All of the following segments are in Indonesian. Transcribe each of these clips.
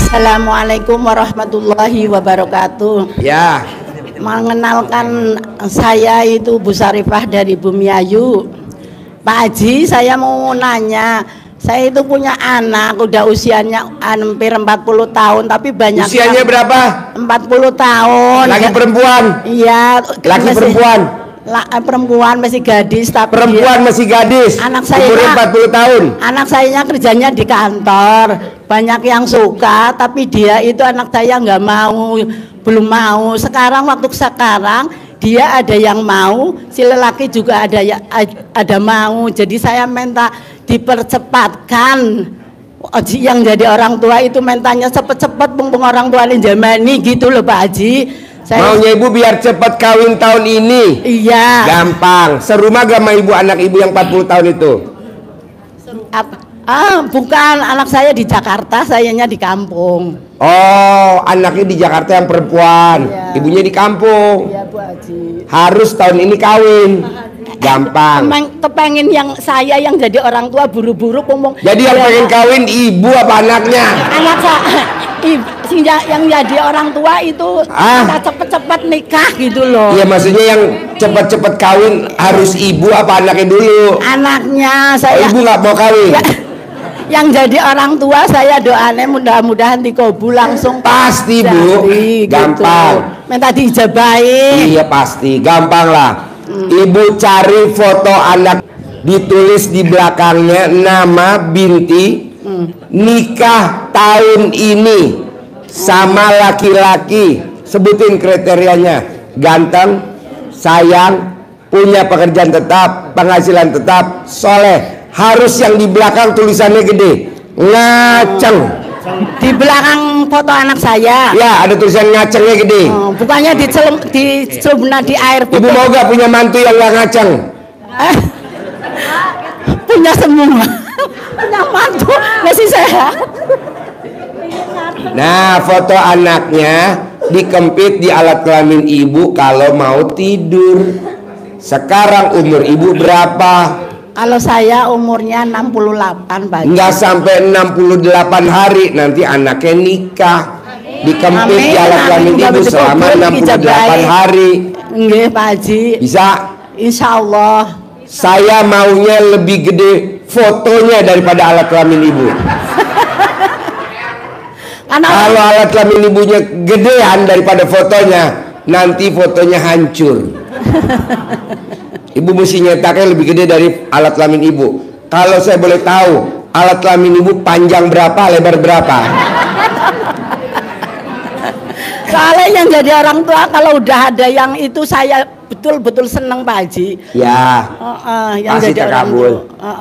Assalamualaikum warahmatullahi wabarakatuh. Ya. Mengenalkan saya itu Bu Sarifah dari Bumiayu. Pak Haji, saya mau nanya, saya itu punya anak, udah usianya hampir 40 tahun, tapi banyak. Usianya berapa? 40 tahun. Laki perempuan? Iya. Laki perempuan? Perempuan masih gadis, tapi perempuan masih gadis. Anak saya umurnya 40 tahun. Anak saya kerjanya di kantor, banyak yang suka, tapi dia itu anak saya nggak mau, belum mau. Sekarang waktu sekarang dia ada yang mau, si lelaki juga ada mau. Jadi saya minta dipercepatkan. Yang jadi orang tua itu mentanya cepet-cepet, mumpung orang tua ini jamani gitu loh Pak Haji. Maunya ibu biar cepat kawin tahun ini. Iya. Gampang. Serumah gak sama ibu anak ibu yang 40 tahun itu? Bukan, anak saya di Jakarta, sayanya di kampung. Oh, anaknya di Jakarta yang perempuan, iya. Ibunya di kampung. Iya Bu Haji. Harus tahun ini kawin. Gampang. Kepengen yang saya yang jadi orang tua buru-buru ngomong. Jadi yang pengen kawin ibu apa anaknya? Anak saya yang jadi orang tua itu kita cepet-cepet nikah gitu loh. Iya, maksudnya yang cepet-cepet kawin harus ibu apa anaknya dulu? Anaknya saya. Ibu nggak mau kawin? Ya, yang jadi orang tua saya doanya mudah-mudahan dikabul langsung. Pasti Bu, gampang. Gitu. Minta diijabahin. Iya pasti, gampang lah. Ibu cari foto anak, ditulis di belakangnya nama binti, nikah tahun ini sama laki-laki, sebutin kriterianya, ganteng, sayang, punya pekerjaan tetap, penghasilan tetap, soleh. Harus yang di belakang tulisannya gede, ngaceng. Di belakang foto anak saya. Ya, ada tulisan ngacengnya gede. Bukannya dicelum di air putih. Ibu mau gak punya mantu yang gak ngaceng? Punya semua. Punya mantu masih sehat. Nah, foto anaknya dikempit di alat kelamin ibu kalau mau tidur. Sekarang umur ibu berapa? Kalau saya umurnya 68 Pak. Enggak sampai 68 hari nanti anaknya nikah. Dikempit di alat kelamin ibu selama 68 hari. Nggih Pak Haji. Bisa? Insya Allah. Saya maunya lebih gede fotonya daripada alat kelamin ibu. Kalau alat kelamin ibunya gedean daripada fotonya, nanti fotonya hancur. Ibu mesti nyetaknya lebih gede dari alat kelamin ibu. Kalau saya boleh tahu, alat kelamin ibu panjang berapa, lebar berapa? Soalnya yang jadi orang tua kalau udah ada yang itu saya betul-betul seneng Pak Haji. Ya. Yang pasti jadi terkabul.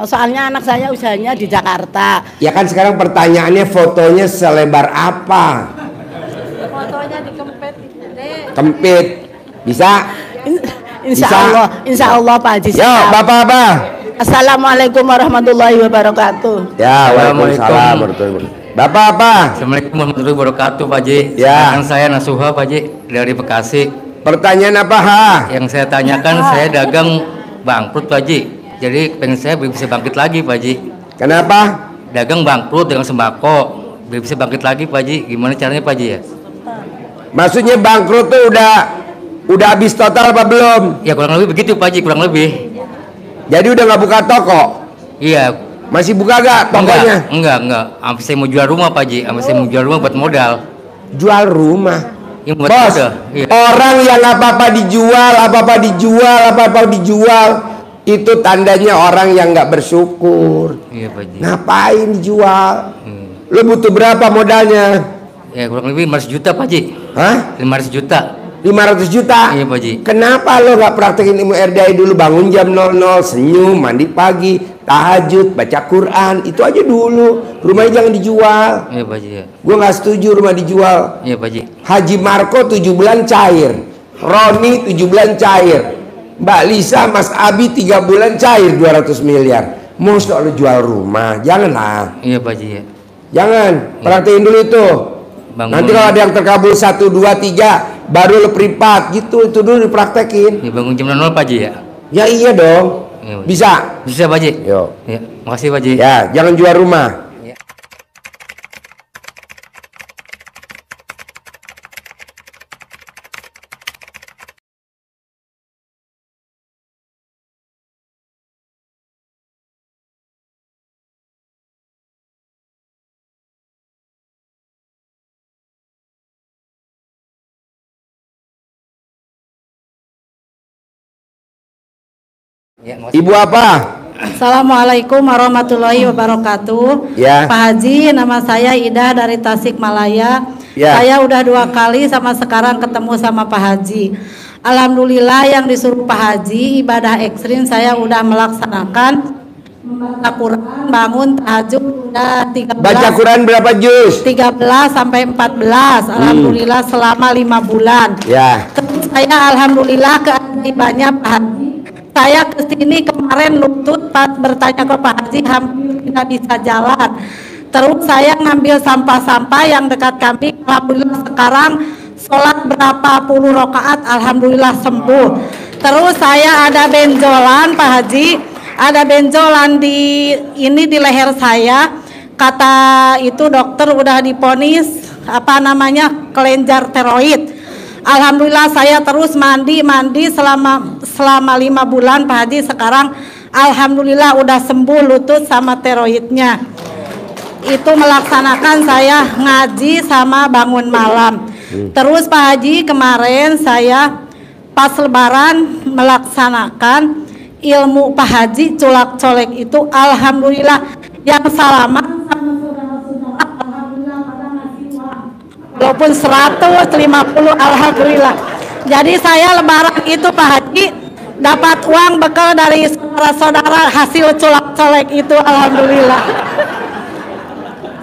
Soalnya anak saya usahanya di Jakarta. Ya kan sekarang pertanyaannya fotonya selebar apa? Fotonya dikempit. Kempit. Bisa? Insya Allah Pak Haji. Yo, Bapak-bapak. Assalamualaikum warahmatullahi wabarakatuh. Ya, waalaikumsalam warahmatullahi wabarakatuh. Bapak apa? Assalamualaikum warahmatullahi wabarakatuh Pak Haji. Ya. Saya Nasuha Pak Haji dari Bekasi. Pertanyaan apa Yang saya tanyakan, saya dagang bangkrut Pak Haji. Jadi pengen saya bisa bangkit lagi Pak Haji. Kenapa? Dagang bangkrut dengan sembako, bisa bangkit lagi Pak Haji. Gimana caranya Pak Haji ya? Maksudnya bangkrut tuh udah habis total apa belum? Ya kurang lebih begitu Pak Haji, kurang lebih. Jadi udah nggak buka toko? Iya. Masih buka gak tokonya? Enggak. Sampai saya mau jual rumah Pak Haji, sampai saya mau jual rumah buat modal. Jual rumah? Ya, buat Bos, modal. Iya. Orang yang apa-apa dijual, itu tandanya orang yang nggak bersyukur. Iya Pak Haji. Ngapain dijual? Lo butuh berapa modalnya? Ya kurang lebih 500 juta Pak Haji. Hah? 500 juta. 500 juta? Iya Pak Haji. Kenapa lo nggak praktekin ilmu RDI dulu? Bangun jam 00, senyum, mandi pagi, tahajud, baca Quran, itu aja dulu. Rumahnya jangan dijual. Iya Pak Haji ya. Gue nggak setuju rumah dijual. Iya Pak Haji. Haji Marco 7 bulan cair, Roni 7 bulan cair, Mbak Lisa, Mas Abi 3 bulan cair 200 miliar. Mau lo jual rumah? Janganlah. Iya Pak Haji ya. Jangan, praktekin dulu itu. Nanti kalau ada yang terkabul 1, 2, 3 baru lo privat gitu, itu dulu dipraktekin. Ya bangun jam 00 Pak Haji ya. Ya iya dong. Ya, bisa. Bisa Pak Haji. Yo. Ya, makasih Pak Haji. Ya, jangan jual rumah. Ya, Ibu apa? Assalamualaikum warahmatullahi wabarakatuh. Ya. Pak Haji, nama saya Ida dari Tasikmalaya. Ya. Saya udah 2 kali sama sekarang ketemu sama Pak Haji. Alhamdulillah yang disuruh Pak Haji ibadah ekstrim saya udah melaksanakan. Membaca Quran, bangun tahajud udah 13. Baca Quran berapa juz? 13 sampai 14. Alhamdulillah selama 5 bulan. Ya. Terus saya alhamdulillah keajaibannya Pak Haji. Saya kesini kemarin lutut pas bertanya ke Pak Haji hampir tidak bisa jalan. Terus saya ngambil sampah-sampah yang dekat kami. Alhamdulillah sekarang sholat berapa puluh rakaat alhamdulillah sembuh. Terus saya ada benjolan Pak Haji, ada benjolan di leher saya. Kata itu dokter udah diponis kelenjar tiroid. Alhamdulillah saya terus mandi selama 5 bulan Pak Haji. Sekarang alhamdulillah udah sembuh lutut sama tiroidnya. Itu melaksanakan saya ngaji sama bangun malam. Terus Pak Haji kemarin saya pas lebaran melaksanakan ilmu Pak Haji culak colek itu alhamdulillah yang salaman sama saudara-saudara alhamdulillah pada ngasih uang. Walaupun 150 alhamdulillah. Jadi saya lebaran itu Pak Haji dapat uang bekal dari saudara-saudara hasil colak-colek itu alhamdulillah.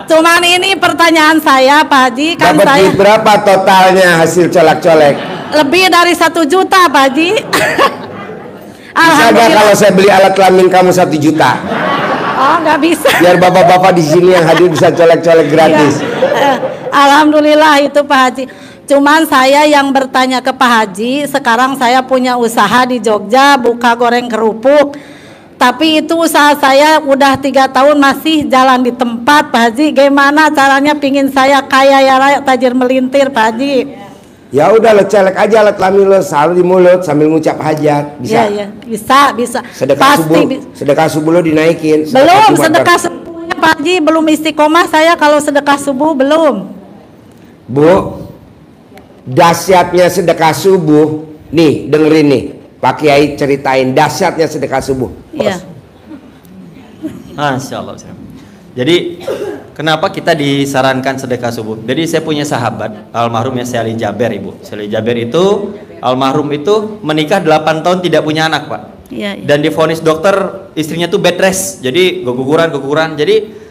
Cuman ini pertanyaan saya Pak Haji kan Dapat saya duit berapa totalnya hasil colak-colek? lebih dari 1 juta Pak Haji. Bisa nggak kalau saya beli alat kelamin kamu 1 juta? Oh nggak bisa. Biar bapak-bapak di sini yang hadir bisa colek-colek gratis. Ya. Alhamdulillah itu Pak Haji. Cuman saya yang bertanya ke Pak Haji, sekarang saya punya usaha di Jogja buka goreng kerupuk. Tapi itu usaha saya udah 3 tahun masih jalan di tempat Pak Haji. Gimana caranya pingin saya kaya ya raya tajir melintir Pak Haji? Ya udah lo colek aja alat kelamin lo selalu di mulut sambil ngucap hajat. Bisa? Ya, bisa. Sedekah Pasti subuh, sedekah subuh lo dinaikin. Belum Jumat sedekah subuhnya Pak Haji, belum istiqomah saya kalau sedekah subuh belum. Bu, dahsyatnya sedekah subuh. Nih dengerin nih, Pak Kiai ceritain dahsyatnya sedekah subuh. Iya. Masya Allah. Jadi kenapa kita disarankan sedekah subuh? Jadi saya punya sahabat almarhum ya Syali Jaber Ibu. Syali Jaber itu almarhum itu menikah 8 tahun tidak punya anak Pak. Iya. Dan divonis dokter istrinya tuh bed rest. Jadi keguguran. Jadi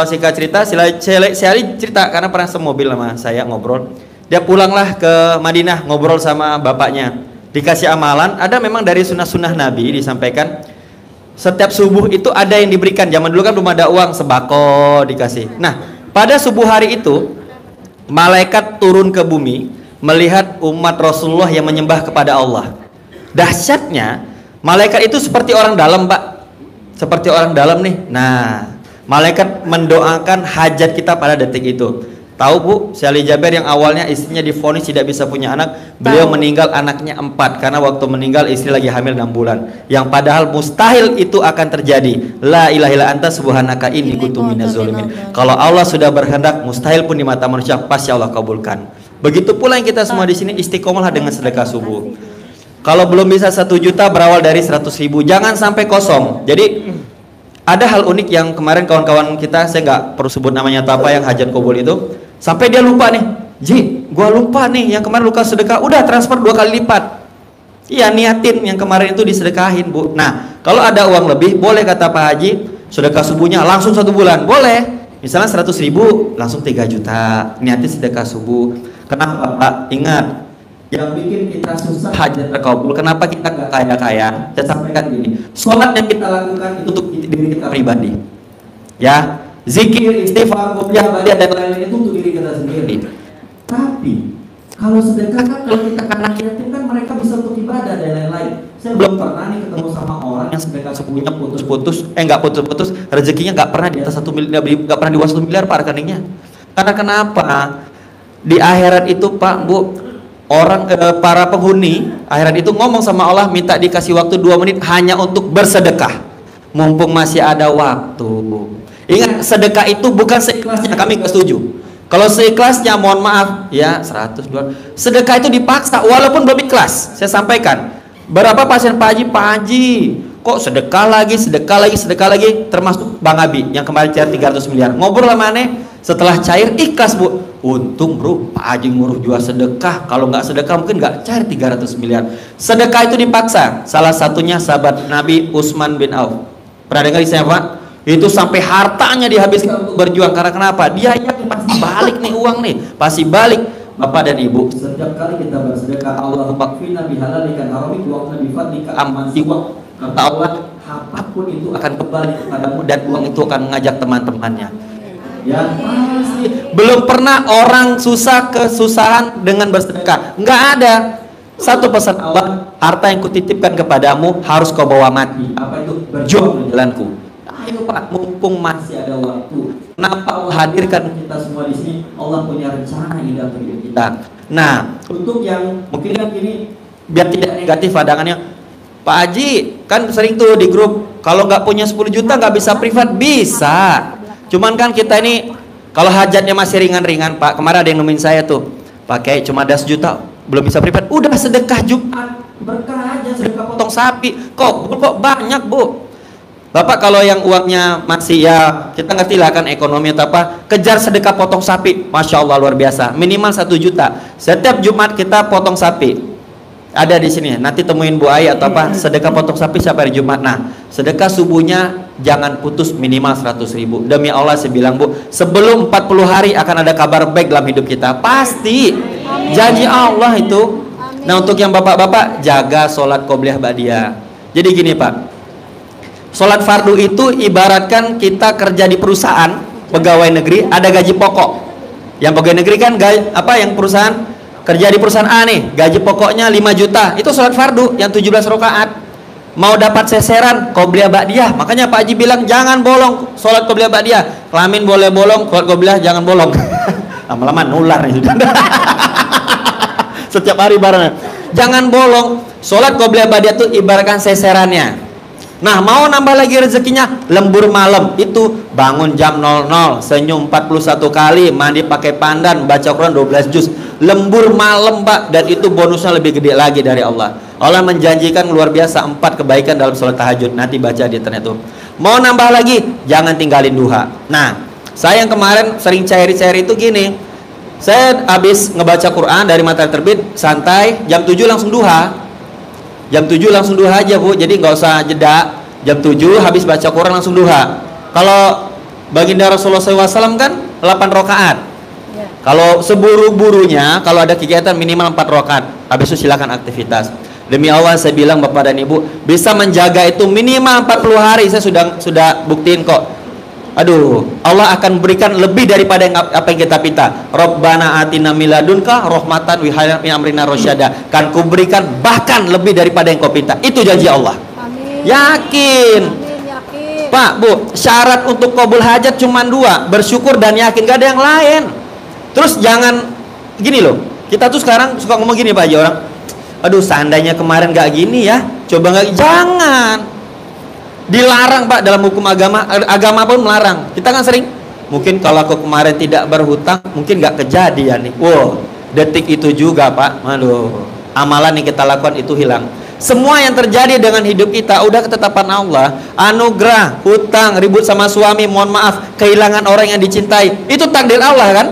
singkat cerita Syali cerita karena pernah semobil sama saya ngobrol. Dia pulanglah ke Madinah ngobrol sama bapaknya. Dikasih amalan, ada memang dari sunnah-sunnah Nabi disampaikan. Setiap subuh itu ada yang diberikan. Zaman dulu kan belum ada uang, sembako dikasih. Nah, pada subuh hari itu malaikat turun ke bumi melihat umat Rasulullah yang menyembah kepada Allah. Dahsyatnya, malaikat itu seperti orang dalam, Pak. Seperti orang dalam nih. Nah, malaikat mendoakan hajat kita pada detik itu. Tahu Bu, Syali Jaber yang awalnya istrinya divonis tidak bisa punya anak, beliau meninggal anaknya 4 karena waktu meninggal istri lagi hamil 6 bulan. Yang padahal mustahil itu akan terjadi. La ilaha illa anta subhanaka inni kuntu minaz zalimin. Kalau Allah sudah berkehendak, mustahil pun di mata manusia pasti Allah kabulkan. Begitu pula yang kita semua di sini istiqomahlah dengan sedekah subuh. Kalau belum bisa 1 juta berawal dari 100.000, jangan sampai kosong. Jadi ada hal unik yang kemarin kawan-kawan kita, saya nggak perlu sebut namanya atau apa, yang hajat kabul itu sampai dia lupa nih, Ji, gua lupa nih yang kemarin luka sedekah, udah transfer 2 kali lipat. Iya, niatin yang kemarin itu disedekahin Bu. Nah, kalau ada uang lebih boleh kata Pak Haji, sedekah subuhnya langsung 1 bulan, boleh. Misalnya 100.000 langsung 3 juta, niatin sedekah subuh. Kenapa Pak? Ingat, yang bikin kita susah hajat terkabul, kenapa kita gak kaya-kaya? Saya sampaikan gini, sholat yang kita lakukan itu untuk diri kita pribadi, ya, zikir, istighfar, qobliyah, ba'diyah dan lain-lain itu untuk diri kita sendiri. Tapi kalau sedekah kan, kalau kita anak yatim kan mereka bisa untuk ibadah dan lain-lain. Saya belum pernah nih ketemu sama orang yang sedekah subuhnya putus-putus, nggak putus-putus, rezekinya nggak pernah di atas 1 miliar, nggak pernah di bawah 1 miliar Pak rekeningnya. Karena kenapa? Di akhirat itu Pak Bu, orang para penghuni akhirat itu ngomong sama Allah, minta dikasih waktu 2 menit hanya untuk bersedekah mumpung masih ada waktu. Ingat, sedekah itu bukan seikhlasnya, kami gak setuju. Kalau seikhlasnya mohon maaf ya 100 200. Sedekah itu dipaksa walaupun belum ikhlas. Saya sampaikan, berapa pasien Pak Haji kok sedekah lagi, termasuk Bang Abi yang kemarin cair 300 miliar. Ngobrol sama aneh, setelah cair ikhlas Bu. Untung bro, Pak Haji nguruh jual sedekah. Kalau nggak sedekah mungkin nggak cair 300 miliar. Sedekah itu dipaksa. Salah satunya sahabat Nabi Utsman bin Auf. Pernah dengar saya Pak? Itu sampai hartanya dihabiskan untuk berjuang. Karena kenapa? Dia yakin pasti balik nih uang nih, pasti balik. Bapak dan Ibu, setiap kali kita bersedekah, Allahumma kfina bihalalikan haramik waqna bifadlika amman siwak. Kata Allah, apapun itu akan kembali kepadamu dan uang itu akan mengajak teman-temannya. Ya pasti. Belum pernah orang susah kesusahan dengan bersedekah. Nggak ada. Satu pesan Allah, harta yang kutitipkan kepadamu harus kau bawa mati. Apa itu? Berjuang di jalanku. Ayo Pak, mumpung masih ada waktu. Kenapa Allah hadirkan kita semua di sini? Allah punya rencana indah untuk hidup kita. Nah, untuk yang mungkin kan ini biar tidak negatif pandangannya, Pak Haji kan sering tuh di grup, kalau nggak punya 10 juta nggak bisa privat. Bisa. Cuman kan kita ini kalau hajatnya masih ringan-ringan Pak. Kemarin ada yang nemuin saya tuh, pakai cuma ada 1 juta, belum bisa privat. Udah sedekah Jumat, berkah aja, sedekah potong sapi. Kok banyak Bu. Bapak kalau yang uangnya masih ya kita ngerti lah kan ekonomi atau apa, kejar sedekah potong sapi, Masya Allah luar biasa, minimal 1 juta setiap Jumat kita potong sapi. Ada di sini, nanti temuin Bu Ai atau apa, sedekah potong sapi siapa hari Jumat. Nah, sedekah subuhnya jangan putus, minimal 100.000. Demi Allah saya bilang Bu, sebelum 40 hari akan ada kabar baik dalam hidup kita, pasti. Janji Allah itu. Nah, untuk yang bapak-bapak, jaga sholat qobliyah ba'diyah. Jadi gini Pak, sholat fardu itu ibaratkan kita kerja di perusahaan pegawai negeri, ada gaji pokok. Yang pegawai negeri kan yang perusahaan kerja di perusahaan A nih, gaji pokoknya 5 juta. Itu sholat fardu yang 17 rakaat. Mau dapat seseran qobliyah ba'diyah. Makanya Pak Haji bilang jangan bolong sholat qobliyah ba'diyah. Kelamin boleh bolong, sholat qobliyah jangan bolong. Lama-lama nular nih sudah. Setiap hari bareng. Jangan bolong. Sholat qobliyah ba'diyah itu ibaratkan seserannya. Nah, mau nambah lagi rezekinya, lembur malam itu bangun jam 00, senyum 41 kali, mandi pakai pandan, baca Quran 12 juz. Lembur malam Pak, dan itu bonusnya lebih gede lagi dari Allah. Allah menjanjikan luar biasa 4 kebaikan dalam sholat tahajud. Nanti baca di internet tuh. Mau nambah lagi, jangan tinggalin duha. Nah, saya yang kemarin sering cair-cair itu gini. Saya habis ngebaca Quran dari matahari terbit, santai, jam 7 langsung duha. Jam 7 langsung duha aja Bu, jadi nggak usah jeda. Jam 7 habis baca Quran langsung duha. Kalau baginda Rasulullah SAW kan 8 rakaat. Kalau seburu-burunya, kalau ada kegiatan minimal 4 rakaat. Habis itu silakan aktivitas. Demi Allah saya bilang Bapak dan Ibu, bisa menjaga itu minimal 40 hari. Saya sudah buktiin kok. Aduh, Allah akan berikan lebih daripada apa yang kita minta. Rabbana atina miladunka rahmatan wa hayyi min amrina rasyada. Kan kuberikan bahkan lebih daripada yang kau minta. Itu janji Allah. Amin. Yakin. Amin, yakin. Pak, Bu, syarat untuk qabul hajat cuma 2, bersyukur dan yakin, gak ada yang lain. Terus jangan gini loh. Kita tuh sekarang suka ngomong gini Pak Haji, orang, aduh seandainya kemarin gak gini ya, coba gak, jangan. Dilarang Pak dalam hukum agama, agama pun melarang. Kita kan sering, mungkin kalau aku kemarin tidak berhutang, mungkin gak kejadian nih. Wow, detik itu juga Pak, aduh, amalan yang kita lakukan itu hilang. Semua yang terjadi dengan hidup kita udah ketetapan Allah. Anugerah, hutang, ribut sama suami, mohon maaf, kehilangan orang yang dicintai, itu takdir Allah kan.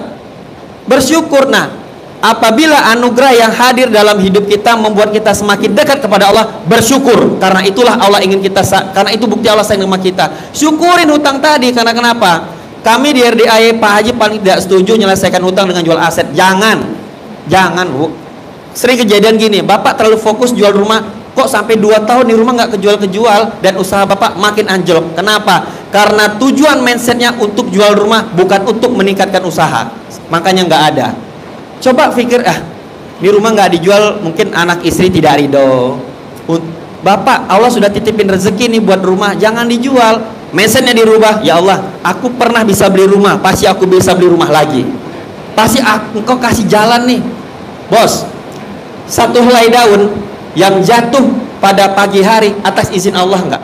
Bersyukur. Nah, apabila anugerah yang hadir dalam hidup kita membuat kita semakin dekat kepada Allah, bersyukur. Karena itulah Allah ingin kita, karena itu bukti Allah sayang sama kita. Syukurin hutang tadi. Karena kenapa? Kami di RDAI Pak Haji paling tidak setuju menyelesaikan hutang dengan jual aset. Jangan Bu. Sering kejadian gini, Bapak terlalu fokus jual rumah, kok sampai 2 tahun di rumah nggak kejual-kejual, dan usaha Bapak makin anjlok. Kenapa? Karena tujuan mindsetnya untuk jual rumah, bukan untuk meningkatkan usaha. Makanya nggak ada. Coba pikir, di rumah nggak dijual, mungkin anak istri tidak ridho. Bapak, Allah sudah titipin rezeki nih buat rumah, jangan dijual. Mindsetnya dirubah. Ya Allah, aku pernah bisa beli rumah, pasti aku bisa beli rumah lagi. Pasti engkau kasih jalan nih, bos. Satu helai daun yang jatuh pada pagi hari atas izin Allah enggak?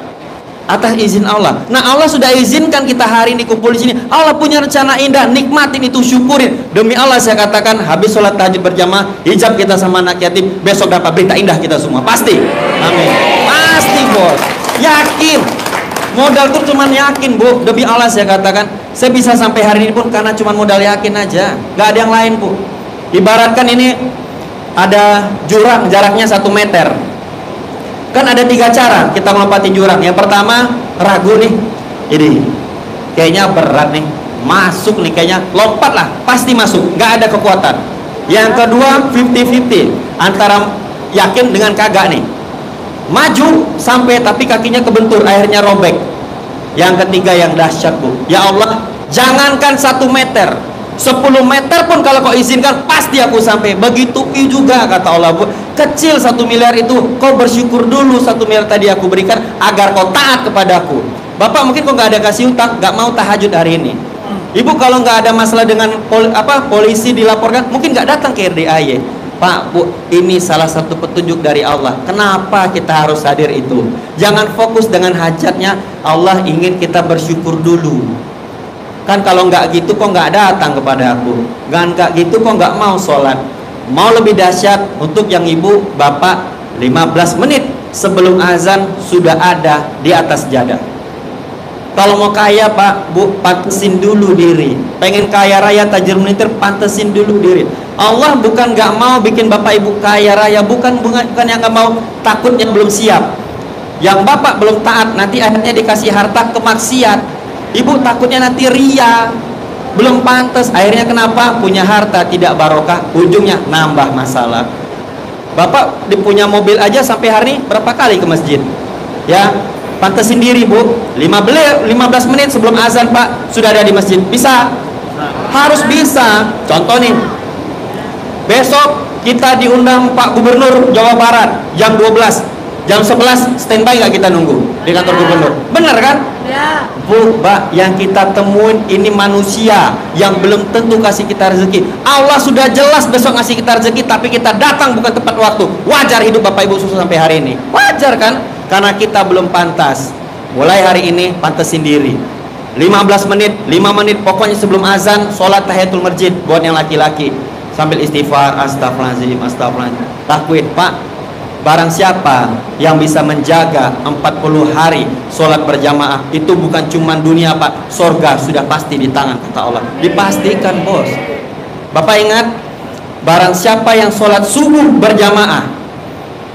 Atas izin Allah. Nah, Allah sudah izinkan kita hari ini kumpul di sini. Allah punya rencana indah, nikmatin itu, syukurin. Demi Allah saya katakan, habis sholat tahajud berjamaah, hijab kita sama anak yatim, besok dapat berita indah kita semua. Pasti. Amin. Pasti, bos. Yakin. Modal tuh cuman yakin, Bu. Demi Allah saya katakan, saya bisa sampai hari ini pun karena cuman modal yakin aja. Nggak ada yang lain, Bu. Ibaratkan ini ada jurang jaraknya 1 meter. Kan ada 3 cara kita melompati jurang. Yang pertama, ragu nih. Ini kayaknya berat nih. Masuk nih kayaknya. Lompat lah, pasti masuk. Nggak ada kekuatan. Yang kedua, 50-50. Antara yakin dengan kagak nih. Maju sampai tapi kakinya kebentur, akhirnya robek. Yang ketiga yang dahsyat, Bu. Ya Allah, jangankan 1 meter, 10 meter pun kalau kau izinkan pasti aku sampai. Begitu juga kata Allah, Bu. Kecil 1 miliar itu, kau bersyukur dulu 1 miliar tadi aku berikan agar kau taat kepadaku. Bapak mungkin kau nggak ada kasih utang, nggak mau tahajud hari ini. Ibu kalau nggak ada masalah dengan polisi dilaporkan, mungkin nggak datang ke RDAY. Pak, Bu, ini salah satu petunjuk dari Allah. Kenapa kita harus hadir itu? Jangan fokus dengan hajatnya. Allah ingin kita bersyukur dulu. Kan kalau nggak gitu kok nggak datang kepada aku. Nggak gitu kok nggak mau sholat. Mau lebih dahsyat untuk yang ibu, bapak, 15 menit sebelum azan sudah ada di atas jadah. Kalau mau kaya Pak, Bu, pantesin dulu diri. Pengen kaya raya tajir melintir, pantesin dulu diri. Allah bukan gak mau bikin Bapak Ibu kaya raya, bukan yang gak mau, takutnya belum siap. Yang Bapak belum taat, nanti akhirnya dikasih harta ke maksiat. Ibu takutnya nanti ria, belum pantas. Akhirnya kenapa? Punya harta tidak barokah, ujungnya nambah masalah. Bapak punya mobil aja sampai hari ini berapa kali ke masjid? Ya, pantesin diri, Bu. 15 menit sebelum azan, Pak, sudah ada di masjid. Bisa? Harus bisa. Contoh nih, besok kita diundang Pak Gubernur Jawa Barat jam 12, jam 11 standby nggak kita nunggu di kantor gubernur? Bener kan? Ya. Bu, Mbak, yang kita temuin ini manusia yang belum tentu kasih kita rezeki. Allah sudah jelas besok ngasih kita rezeki, tapi kita datang bukan tepat waktu. Wajar hidup Bapak Ibu susah sampai hari ini. Wajar kan? Karena kita belum pantas. Mulai hari ini pantesin diri. 15 menit, 5 menit pokoknya sebelum azan sholat tahiyatul masjid buat yang laki-laki. Sambil istighfar, astagfirullahaladzim, astagfirullahaladzim. Lakuin, Pak. Barang siapa yang bisa menjaga 40 hari sholat berjamaah, itu bukan cuma dunia, Pak, sorga sudah pasti di tangan, kata Allah. Dipastikan, bos. Bapak ingat, barang siapa yang sholat subuh berjamaah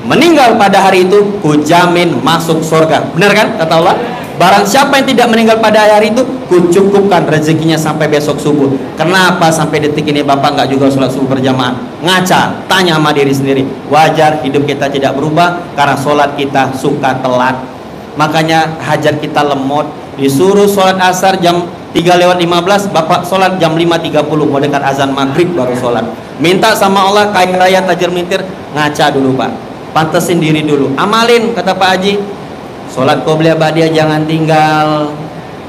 meninggal pada hari itu, kujamin masuk surga. Benar kan kata Allah? Barang siapa yang tidak meninggal pada hari itu, kucukupkan rezekinya sampai besok subuh. Kenapa sampai detik ini Bapak nggak juga sholat subuh berjamaah? Ngaca, tanya sama diri sendiri. Wajar hidup kita tidak berubah karena sholat kita suka telat. Makanya hajat kita lemot. Disuruh sholat asar jam 3:15, Bapak sholat jam 5:30, mau dekat azan maghrib baru sholat. Minta sama Allah kaya raya tajir mintir, ngaca dulu, Pak. Pantesin diri dulu, amalin kata Pak Haji. Sholat qobliyah ba'diyah jangan tinggal.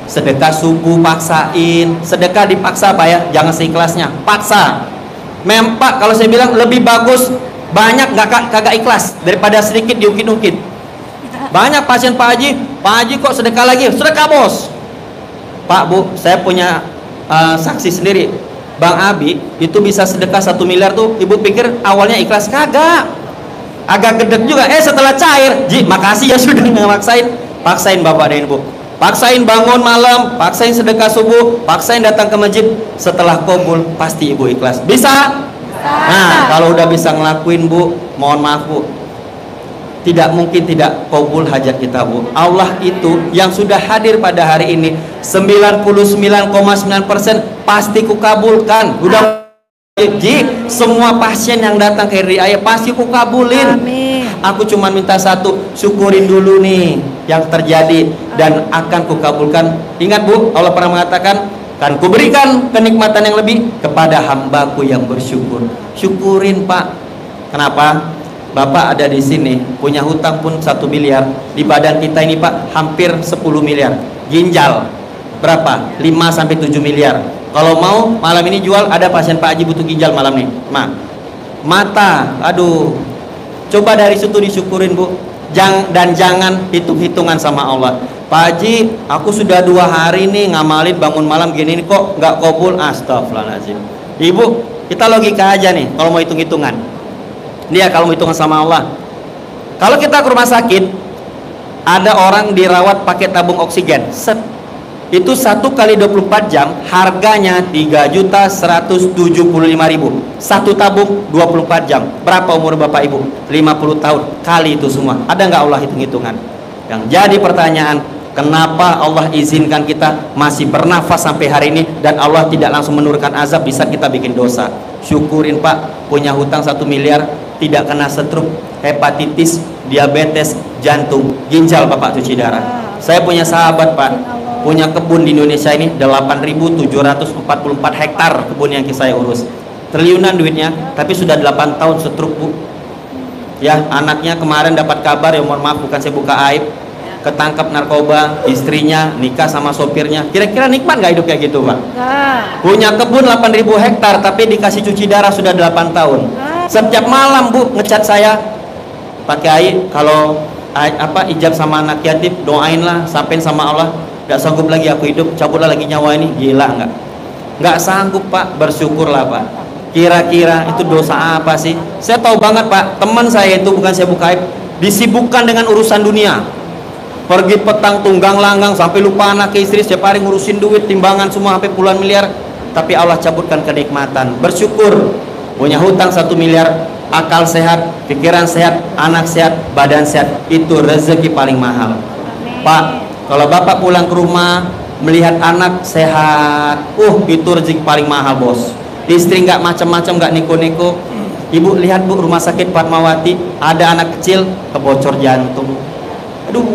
Sedekah subuh paksain. Sedekah dipaksa, Pak ya, jangan seikhlasnya, paksa. Pak, kalau saya bilang lebih bagus banyak kagak ikhlas daripada sedikit diungkit-ungkit. Banyak pasien Pak Haji kok sedekah lagi, sedekah bos. Pak, Bu, saya punya saksi sendiri. Bang Abi itu bisa sedekah 1 miliar tuh, ibu pikir awalnya ikhlas? Kagak. Agak gedek juga, setelah cair, Ji, makasih ya sudah ngemaksain. Paksain Bapak dan Ibu, paksain bangun malam, paksain sedekah subuh, paksain datang ke masjid. Setelah kabul pasti Ibu ikhlas. Bisa? Nah, kalau udah bisa ngelakuin, Bu, mohon maaf, Bu, tidak mungkin tidak kabul hajat kita, Bu. Allah itu yang sudah hadir pada hari ini 99,9% pasti kukabulkan. Udah, Ji, semua pasien yang datang ke RDAY pasti ku kabulin. Amin. Aku cuma minta satu, syukurin dulu nih yang terjadi dan akan ku kabulkan. Ingat, Bu, Allah pernah mengatakan, kan ku berikan kenikmatan yang lebih kepada hambaku yang bersyukur. Syukurin, Pak. Kenapa? Bapak ada di sini punya hutang pun 1 miliar. Di badan kita ini, Pak, hampir 10 miliar. Ginjal berapa? 5-7 miliar. Kalau mau malam ini jual, ada pasien Pak Haji butuh ginjal malam nih. Mata, aduh. Coba dari situ disyukurin, Bu. Dan jangan hitung-hitungan sama Allah. Pak Haji, aku sudah 2 hari nih ngamalin bangun malam gini nih, kok nggak kabul. Astagfirullahaladzim. Ibu, kita logika aja nih kalau mau hitung-hitungan. Dia kalau mau hitungan sama Allah. Kalau kita ke rumah sakit, ada orang dirawat pakai tabung oksigen. Set. Itu 1 kali 24 jam harganya 3.175.000. Satu tabung 24 jam. Berapa umur Bapak Ibu? 50 tahun. Kali itu semua. Ada nggak Allah hitung-hitungan? Yang jadi pertanyaan, kenapa Allah izinkan kita masih bernafas sampai hari ini dan Allah tidak langsung menurunkan azab bisa kita bikin dosa? Syukurin Pak, punya hutang 1 miliar, tidak kena stroke, hepatitis, diabetes, jantung, ginjal Bapak cuci darah. Saya punya sahabat Pak, punya kebun di Indonesia ini 8.744 hektar kebun yang saya urus. Triliunan duitnya, tapi sudah 8 tahun stroke Bu. Ya, anaknya kemarin dapat kabar, ya mohon maaf bukan saya buka aib, ketangkap narkoba, istrinya nikah sama sopirnya. Kira-kira nikmat nggak hidup kayak gitu Pak? Punya kebun 8.000 hektar tapi dikasih cuci darah sudah 8 tahun. Setiap malam Bu ngecat saya, Pak Kiai kalau ijab sama anak yatim doainlah, sampein sama Allah, nggak sanggup lagi aku hidup, cabutlah lagi nyawa ini. Gila nggak sanggup Pak, bersyukurlah Pak. Kira-kira itu dosa apa sih? Saya tahu banget Pak, teman saya itu, bukan saya buka aib, disibukkan dengan urusan dunia, pergi petang tunggang langgang sampai lupa anak istri, setiap hari ngurusin duit, timbangan semua sampai puluhan miliar, tapi Allah cabutkan kenikmatan. Bersyukur, punya hutang 1 miliar, akal sehat, pikiran sehat, anak sehat, badan sehat, itu rezeki paling mahal. Pak, kalau Bapak pulang ke rumah melihat anak sehat, itu rezeki paling mahal bos. Istri nggak macam-macam, nggak neko-neko. Ibu lihat Bu, rumah sakit Fatmawati ada anak kecil kebocor jantung, aduh,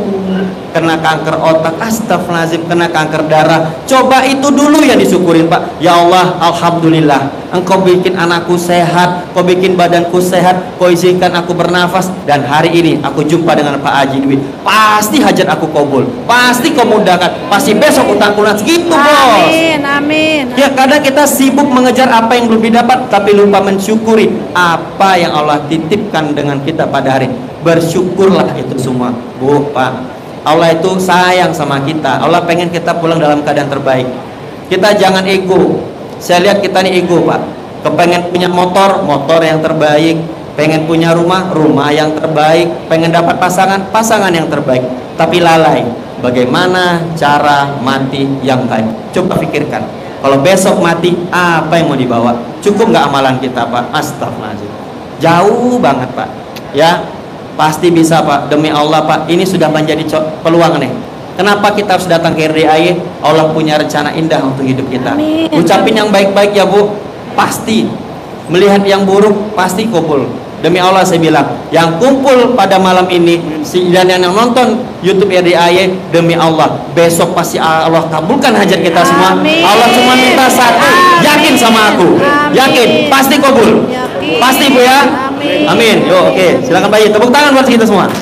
kena kanker otak, astagfirullahaladzim, kena kanker darah. Coba itu dulu yang disyukurin Pak. Ya Allah, alhamdulillah Engkau bikin anakku sehat, Kau bikin badanku sehat, Kau izinkan aku bernafas, dan hari ini aku jumpa dengan Pak Haji Dwi. Pasti hajat aku kabul, pasti Kau mudahkan, pasti besok utang lunas gitu bos. Amin, amin. Ya kadang kita sibuk mengejar apa yang belum didapat, tapi lupa mensyukuri apa yang Allah titipkan dengan kita pada hari. Bersyukurlah itu semua Bu, Pak. Allah itu sayang sama kita, Allah pengen kita pulang dalam keadaan terbaik. Kita jangan ego. Saya lihat kita nih ego Pak, kepengen punya motor yang terbaik, pengen punya rumah yang terbaik, pengen dapat pasangan yang terbaik, tapi lalai bagaimana cara mati yang baik. Coba pikirkan, kalau besok mati apa yang mau dibawa? Cukup nggak amalan kita Pak? Astagfirullahaladzim, jauh banget Pak. Ya pasti bisa Pak, demi Allah Pak, ini sudah menjadi peluang nih. Kenapa kita harus datang ke RDAY? Allah punya rencana indah untuk hidup kita. Amin. Ucapin yang baik-baik ya Bu, pasti. Melihat yang buruk pasti kumpul. Demi Allah saya bilang, yang kumpul pada malam ini dan yang nonton YouTube RDAY, demi Allah besok pasti Allah kabulkan hajat kita semua. Amin. Allah cuma minta satu, yakin sama aku. Amin. Yakin, pasti kabul. Yakin. Pasti Bu ya. Amin. Amin. Yo, oke. Silakan Pak Haji, tepuk tangan buat kita semua.